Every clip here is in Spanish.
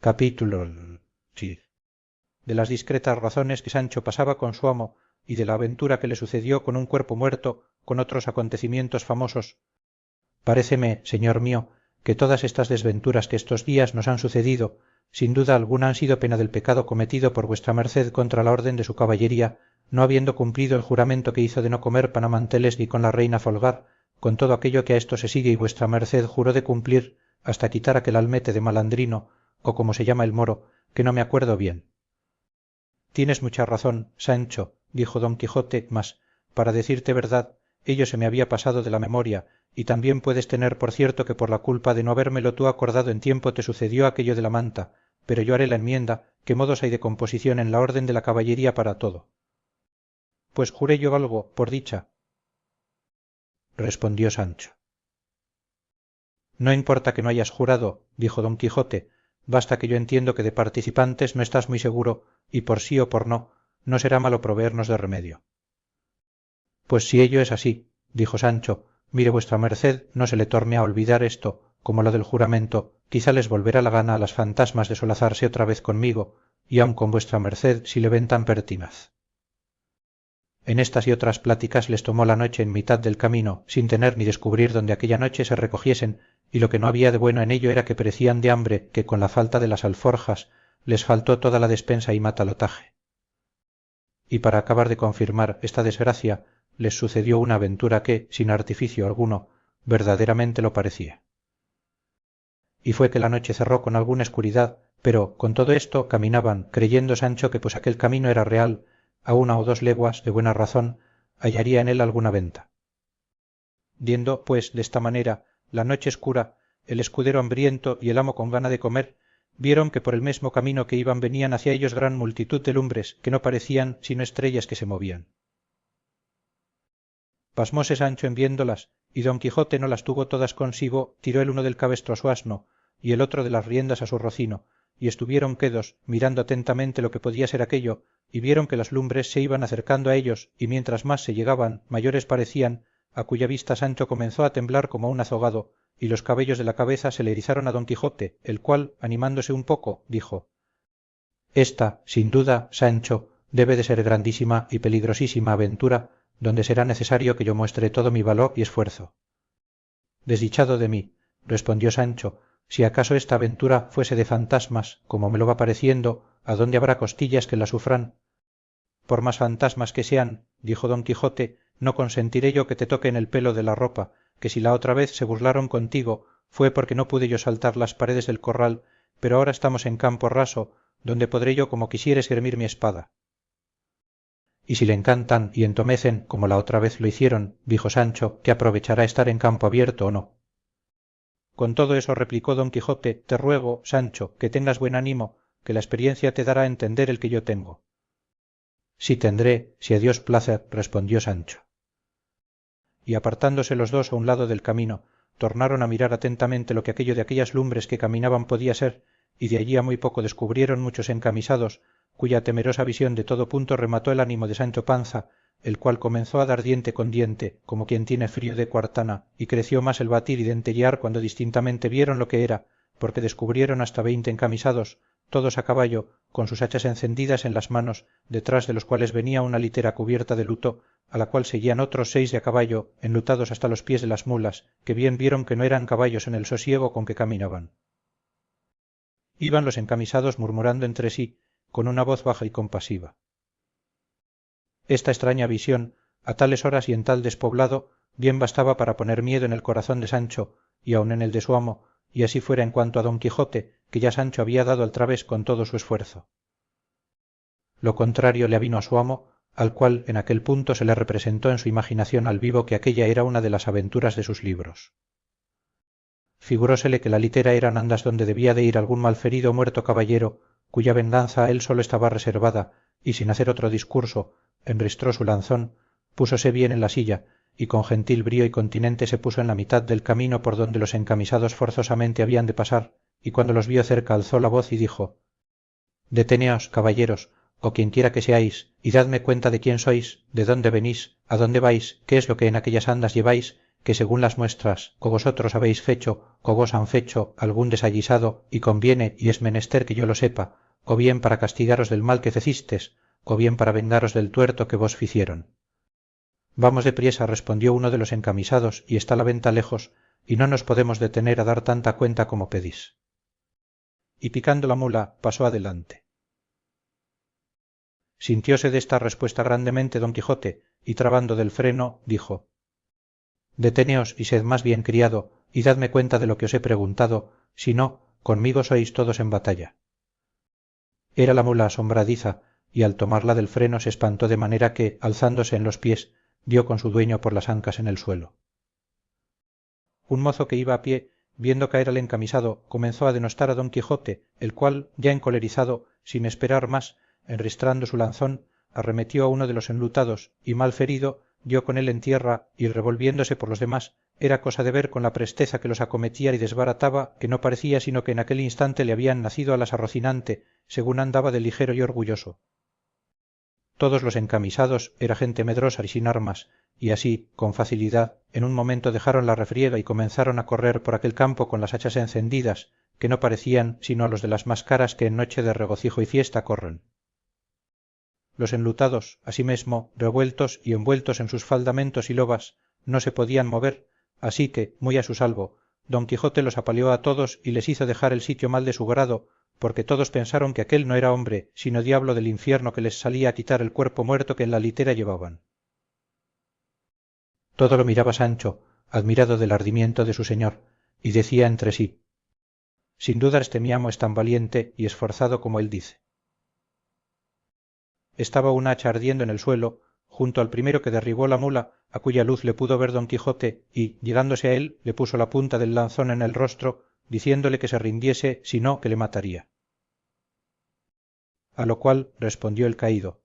capítulo sí, de las discretas razones que Sancho pasaba con su amo y de la aventura que le sucedió con un cuerpo muerto, con otros acontecimientos famosos. Paréceme, señor mío, que todas estas desventuras que estos días nos han sucedido, sin duda alguna han sido pena del pecado cometido por vuestra merced contra la orden de su caballería, no habiendo cumplido el juramento que hizo de no comer panamanteles ni con la reina folgar, con todo aquello que a esto se sigue y vuestra merced juró de cumplir hasta quitar aquel almete de malandrino, o como se llama el moro, que no me acuerdo bien. Tienes mucha razón, Sancho, dijo don Quijote, mas, para decirte verdad, ello se me había pasado de la memoria, y también puedes tener por cierto que por la culpa de no habérmelo tú acordado en tiempo te sucedió aquello de la manta, pero yo haré la enmienda, que modos hay de composición en la orden de la caballería para todo. Pues juré yo algo, por dicha, respondió Sancho. No importa que no hayas jurado, dijo don Quijote, basta que yo entiendo que de participantes no estás muy seguro, y por sí o por no, no será malo proveernos de remedio. Pues si ello es así, dijo Sancho, mire vuestra merced no se le torne a olvidar esto, como lo del juramento, quizá les volverá la gana a las fantasmas de solazarse otra vez conmigo, y aun con vuestra merced si le ven tan pertinaz. En estas y otras pláticas les tomó la noche en mitad del camino, sin tener ni descubrir donde aquella noche se recogiesen, y lo que no había de bueno en ello era que perecían de hambre, que con la falta de las alforjas les faltó toda la despensa y matalotaje. Y para acabar de confirmar esta desgracia, les sucedió una aventura que, sin artificio alguno, verdaderamente lo parecía. Y fue que la noche cerró con alguna escuridad, pero, con todo esto, caminaban, creyendo Sancho que pues aquel camino era real, a 1 o 2 leguas, de buena razón, hallaría en él alguna venta. Viendo, pues, desta manera, la noche escura, el escudero hambriento y el amo con gana de comer, vieron que por el mesmo camino que iban venían hacia ellos gran multitud de lumbres que no parecían sino estrellas que se movían. Pasmóse Sancho en viéndolas, y don Quijote no las tuvo todas consigo, tiró el uno del cabestro a su asno, y el otro de las riendas a su rocino, y estuvieron quedos, mirando atentamente lo que podía ser aquello, y vieron que las lumbres se iban acercando a ellos, y mientras más se llegaban, mayores parecían, a cuya vista Sancho comenzó a temblar como un azogado, y los cabellos de la cabeza se le erizaron a don Quijote, el cual, animándose un poco, dijo: esta, sin duda, Sancho, debe de ser grandísima y peligrosísima aventura, donde será necesario que yo muestre todo mi valor y esfuerzo. Desdichado de mí, respondió Sancho, si acaso esta aventura fuese de fantasmas, como me lo va pareciendo, adónde habrá costillas que la sufran. Por más fantasmas que sean, dijo don Quijote, no consentiré yo que te toquen el pelo de la ropa, que si la otra vez se burlaron contigo fue porque no pude yo saltar las paredes del corral, pero ahora estamos en campo raso, donde podré yo como quisieres grimir mi espada. Y si le encantan y entomecen como la otra vez lo hicieron, dijo Sancho, que aprovechará estar en campo abierto o no. Con todo eso, replicó don Quijote, te ruego, Sancho, que tengas buen ánimo, que la experiencia te dará a entender el que yo tengo. Sí tendré, si a Dios place, respondió Sancho. Y apartándose los dos a un lado del camino, tornaron a mirar atentamente lo que aquello de aquellas lumbres que caminaban podía ser, y de allí a muy poco descubrieron muchos encamisados, cuya temerosa visión de todo punto remató el ánimo de Sancho Panza, el cual comenzó a dar diente con diente, como quien tiene frío de cuartana, y creció más el batir y dentellear cuando distintamente vieron lo que era, porque descubrieron hasta 20 encamisados, todos a caballo, con sus hachas encendidas en las manos, detrás de los cuales venía una litera cubierta de luto, a la cual seguían otros 6 de a caballo, enlutados hasta los pies de las mulas, que bien vieron que no eran caballos en el sosiego con que caminaban. Iban los encamisados murmurando entre sí, con una voz baja y compasiva. Esta extraña visión, a tales horas y en tal despoblado, bien bastaba para poner miedo en el corazón de Sancho, y aun en el de su amo, y así fuera en cuanto a don Quijote, que ya Sancho había dado al través con todo su esfuerzo. Lo contrario le avino a su amo, al cual en aquel punto se le representó en su imaginación al vivo que aquella era una de las aventuras de sus libros. Figurósele que la litera eran andas donde debía de ir algún malferido o muerto caballero, cuya venganza a él solo estaba reservada, y sin hacer otro discurso, enristró su lanzón, púsose bien en la silla, y con gentil brío y continente se puso en la mitad del camino por donde los encamisados forzosamente habían de pasar, y cuando los vio cerca alzó la voz y dijo: deteneos, caballeros, o quienquiera que seáis, y dadme cuenta de quién sois, de dónde venís, a dónde vais, qué es lo que en aquellas andas lleváis, que según las muestras co vosotros habéis fecho, co vos han fecho algún desallisado, y conviene y es menester que yo lo sepa, o bien para castigaros del mal que fecistes, o bien para vengaros del tuerto que vos ficieron. Vamos de priesa, respondió uno de los encamisados, y está la venta lejos, y no nos podemos detener a dar tanta cuenta como pedís. Y picando la mula, pasó adelante. Sintióse de esta respuesta grandemente don Quijote, y trabando del freno, dijo: deteneos y sed más bien criado, y dadme cuenta de lo que os he preguntado, si no, conmigo sois todos en batalla. Era la mula asombradiza, y al tomarla del freno se espantó de manera que, alzándose en los pies, dio con su dueño por las ancas en el suelo. Un mozo que iba a pie, viendo caer al encamisado, comenzó a denostar a don Quijote, el cual, ya encolerizado, sin esperar más, enristrando su lanzón, arremetió a uno de los enlutados, y mal ferido, dio con él en tierra, y revolviéndose por los demás, era cosa de ver con la presteza que los acometía y desbarataba, que no parecía sino que en aquel instante le habían nacido alas a Rocinante, según andaba de ligero y orgulloso. Todos los encamisados era gente medrosa y sin armas, y así, con facilidad, en un momento dejaron la refriega y comenzaron a correr por aquel campo con las hachas encendidas, que no parecían sino los de las más caras que en noche de regocijo y fiesta corren. Los enlutados, asimesmo, revueltos y envueltos en sus faldamentos y lobas, no se podían mover, así que, muy a su salvo, don Quijote los apaleó a todos y les hizo dejar el sitio mal de su grado, porque todos pensaron que aquél no era hombre, sino diablo del infierno que les salía a quitar el cuerpo muerto que en la litera llevaban. Todo lo miraba Sancho, admirado del ardimiento de su señor, y decía entre sí: sin duda este mi amo es tan valiente y esforzado como él dice. Estaba una hacha ardiendo en el suelo, junto al primero que derribó la mula, a cuya luz le pudo ver don Quijote, y, llegándose a él, le puso la punta del lanzón en el rostro, diciéndole que se rindiese, si no, que le mataría. A lo cual respondió el caído: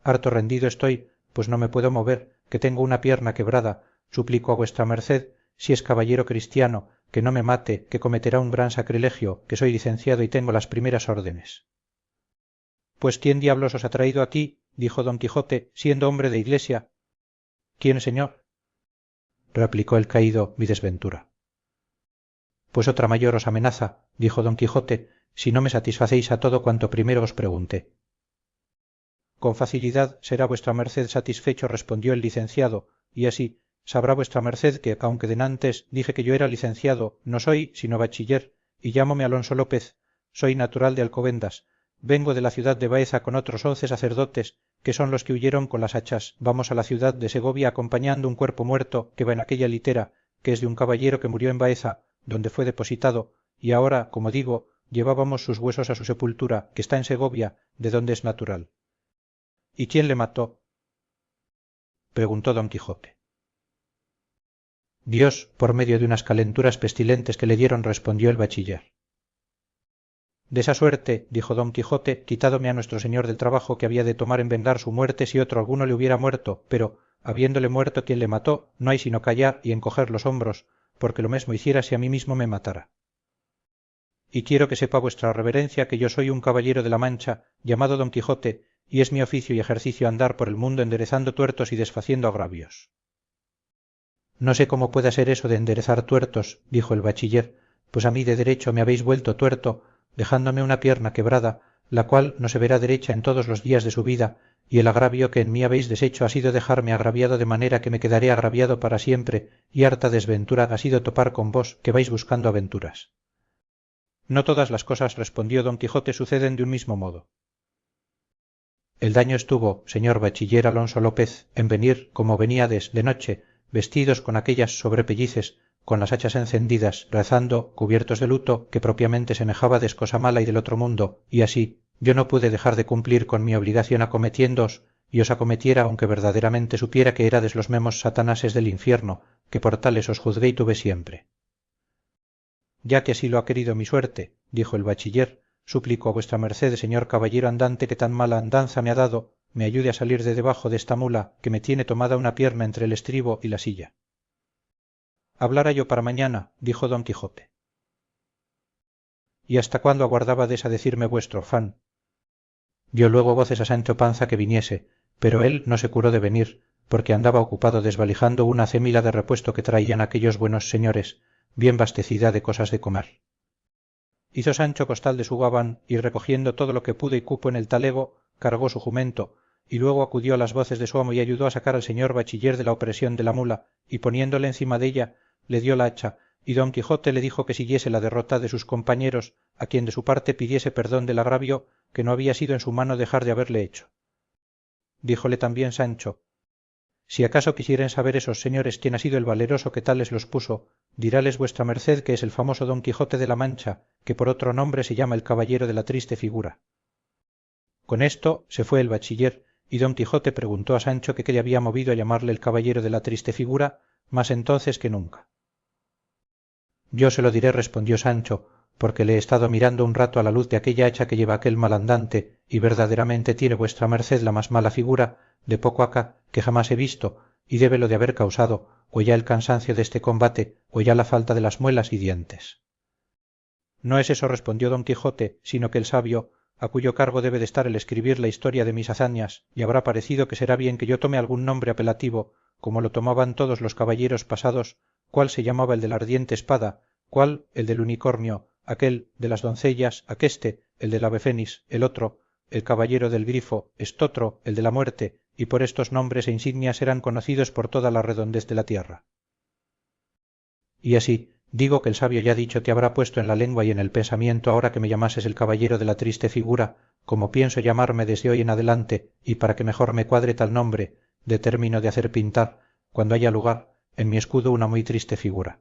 harto rendido estoy, pues no me puedo mover, que tengo una pierna quebrada. Suplico a vuestra merced, si es caballero cristiano, que no me mate, que cometerá un gran sacrilegio, que soy licenciado y tengo las primeras órdenes. Pues ¿quién diablos os ha traído aquí? Dijo don Quijote, siendo hombre de iglesia. ¿Quién, señor? Replicó el caído: mi desventura. Pues otra mayor os amenaza, dijo don Quijote, si no me satisfacéis a todo cuanto primero os pregunté. Con facilidad será vuestra merced satisfecho, respondió el licenciado, y así sabrá vuestra merced que, aunque denantes dije que yo era licenciado, no soy sino bachiller, y llámome Alonso López, soy natural de Alcobendas, vengo de la ciudad de Baeza con otros 11 sacerdotes, que son los que huyeron con las hachas. Vamos a la ciudad de Segovia acompañando un cuerpo muerto que va en aquella litera, que es de un caballero que murió en Baeza, donde fue depositado, y ahora, como digo, llevábamos sus huesos a su sepultura, que está en Segovia, de donde es natural. ¿Y quién le mató? Preguntó don Quijote. Dios, por medio de unas calenturas pestilentes que le dieron, respondió el bachiller. De esa suerte, dijo don Quijote, quitádome a nuestro señor del trabajo que había de tomar en vengar su muerte si otro alguno le hubiera muerto, pero, habiéndole muerto quien le mató, no hay sino callar y encoger los hombros, porque lo mesmo hiciera si a mí mismo me matara. Y quiero que sepa vuestra reverencia que yo soy un caballero de la Mancha, llamado don Quijote, y es mi oficio y ejercicio andar por el mundo enderezando tuertos y desfaciendo agravios. No sé cómo pueda ser eso de enderezar tuertos, dijo el bachiller, pues a mí de derecho me habéis vuelto tuerto, dejándome una pierna quebrada, la cual no se verá derecha en todos los días de su vida, y el agravio que en mí habéis deshecho ha sido dejarme agraviado de manera que me quedaré agraviado para siempre, y harta desventura ha sido topar con vos, que vais buscando aventuras. No todas las cosas, respondió don Quijote, suceden de un mismo modo. El daño estuvo, señor bachiller Alonso López, en venir, como veníades, de noche, vestidos con aquellas sobrepellices, con las hachas encendidas, rezando, cubiertos de luto, que propiamente semejábades cosa mala y del otro mundo, y así yo no pude dejar de cumplir con mi obligación acometiéndoos, y os acometiera aunque verdaderamente supiera que érades los mesmos satanases del infierno, que por tales os juzgué y tuve siempre. Ya que así lo ha querido mi suerte, dijo el bachiller, suplico a vuestra merced, señor caballero andante que tan mala andanza me ha dado, me ayude a salir de debajo de esta mula que me tiene tomada una pierna entre el estribo y la silla. Hablara yo para mañana, dijo don Quijote. ¿Y hasta cuándo aguardabades a decirme vuestro afán? Dio luego voces a Sancho Panza que viniese, pero él no se curó de venir, porque andaba ocupado desvalijando una acémila de repuesto que traían aquellos buenos señores, bien bastecida de cosas de comer. Hizo Sancho costal de su gabán y recogiendo todo lo que pudo y cupo en el talego, cargó su jumento, y luego acudió a las voces de su amo y ayudó a sacar al señor bachiller de la opresión de la mula, y poniéndole encima de ella, le dio la hacha, y don Quijote le dijo que siguiese la derrota de sus compañeros, a quien de su parte pidiese perdón del agravio que no había sido en su mano dejar de haberle hecho. Díjole también Sancho: si acaso quisieren saber esos señores quién ha sido el valeroso que tales los puso, diráles vuestra merced que es el famoso don Quijote de la Mancha, que por otro nombre se llama el caballero de la triste figura. Con esto se fue el bachiller, y don Quijote preguntó a Sancho que qué le había movido a llamarle el caballero de la triste figura, más entonces que nunca. Yo se lo diré, respondió Sancho, porque le he estado mirando un rato a la luz de aquella hacha que lleva aquel malandante, y verdaderamente tiene vuestra merced la más mala figura, de poco acá, que jamás he visto, y débelo de haber causado, o ya el cansancio de este combate, o ya la falta de las muelas y dientes. No es eso, respondió don Quijote, sino que el sabio, a cuyo cargo debe de estar el escribir la historia de mis hazañas, le habrá parecido que será bien que yo tome algún nombre apelativo, como lo tomaban todos los caballeros pasados, cuál se llamaba el de la ardiente espada, cuál el del unicornio, aquel de las doncellas, aquéste el del ave fénix, el otro el caballero del grifo, estotro el de la muerte, y por estos nombres e insignias eran conocidos por toda la redondez de la tierra. Y así, digo que el sabio ya dicho te habrá puesto en la lengua y en el pensamiento ahora que me llamases el caballero de la triste figura, como pienso llamarme desde hoy en adelante, y para que mejor me cuadre tal nombre, determino de hacer pintar, cuando haya lugar, en mi escudo una muy triste figura.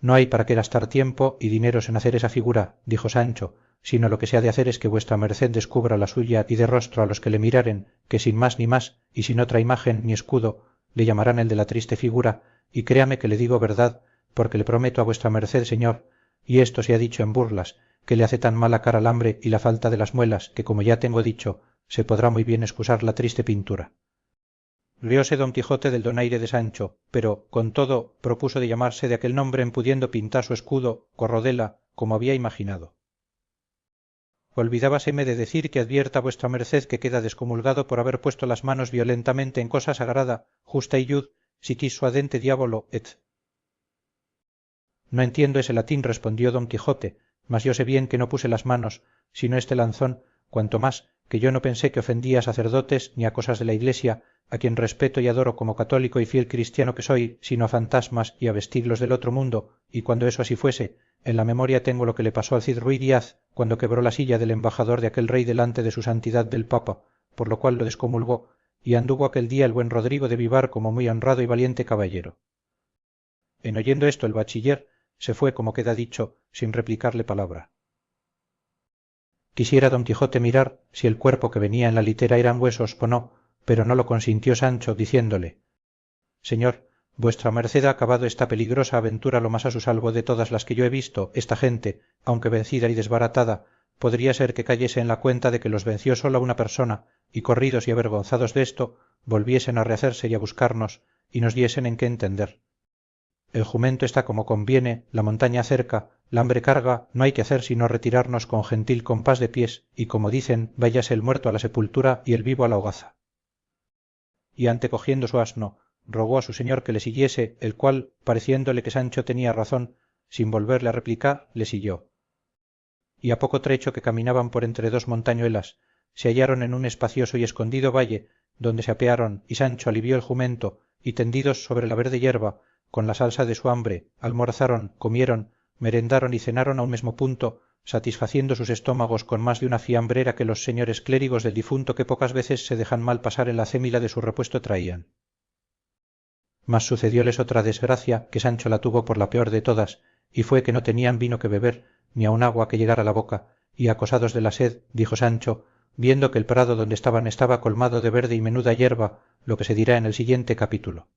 No hay para qué gastar tiempo y dineros en hacer esa figura, dijo Sancho, sino lo que se ha de hacer es que vuestra merced descubra la suya y dé rostro a los que le miraren, que sin más ni más, y sin otra imagen ni escudo, le llamarán el de la triste figura, y créame que le digo verdad, porque le prometo a vuestra merced, señor, y esto se ha dicho en burlas, que le hace tan mala cara el hambre y la falta de las muelas, que como ya tengo dicho, se podrá muy bien excusar la triste pintura. Rióse don Quijote del donaire de Sancho, pero, con todo, propuso de llamarse de aquel nombre en pudiendo pintar su escudo, corrodela, como había imaginado. Olvidábaseme de decir que advierta vuestra merced que queda descomulgado por haber puesto las manos violentamente en cosa sagrada, justa y yud, si quis suadente diabolo, et. No entiendo ese latín, respondió don Quijote, mas yo sé bien que no puse las manos, sino este lanzón, cuanto más que yo no pensé que ofendía a sacerdotes ni a cosas de la iglesia, a quien respeto y adoro como católico y fiel cristiano que soy, sino a fantasmas y a vestiglos del otro mundo, y cuando eso así fuese, en la memoria tengo lo que le pasó al Cid Ruy Díaz cuando quebró la silla del embajador de aquel rey delante de su santidad del papa, por lo cual lo descomulgó, y anduvo aquel día el buen Rodrigo de Vivar como muy honrado y valiente caballero. En oyendo esto el bachiller se fue, como queda dicho, sin replicarle palabra. Quisiera don Quijote mirar si el cuerpo que venía en la litera eran huesos o no, pero no lo consintió Sancho, diciéndole: señor, vuestra merced ha acabado esta peligrosa aventura lo más a su salvo de todas las que yo he visto. Esta gente, aunque vencida y desbaratada, podría ser que cayese en la cuenta de que los venció sola una persona, y corridos y avergonzados de esto, volviesen a rehacerse y a buscarnos, y nos diesen en qué entender. El jumento está como conviene, la montaña cerca, la hambre carga, no hay que hacer sino retirarnos con gentil compás de pies, y como dicen, váyase el muerto a la sepultura y el vivo a la hogaza. Y antecogiendo su asno, rogó a su señor que le siguiese, el cual, pareciéndole que Sancho tenía razón, sin volverle a replicar, le siguió. Y a poco trecho que caminaban por entre dos montañuelas, se hallaron en un espacioso y escondido valle, donde se apearon, y Sancho alivió el jumento, y tendidos sobre la verde hierba, con la salsa de su hambre, almorzaron, comieron, merendaron y cenaron a un mesmo punto, satisfaciendo sus estómagos con más de una fiambrera que los señores clérigos del difunto que pocas veces se dejan mal pasar en la acémila de su repuesto traían. Mas sucedióles otra desgracia, que Sancho la tuvo por la peor de todas, y fue que no tenían vino que beber, ni aun agua que llegar a la boca, y acosados de la sed, dijo Sancho, viendo que el prado donde estaban estaba colmado de verde y menuda hierba, lo que se dirá en el siguiente capítulo.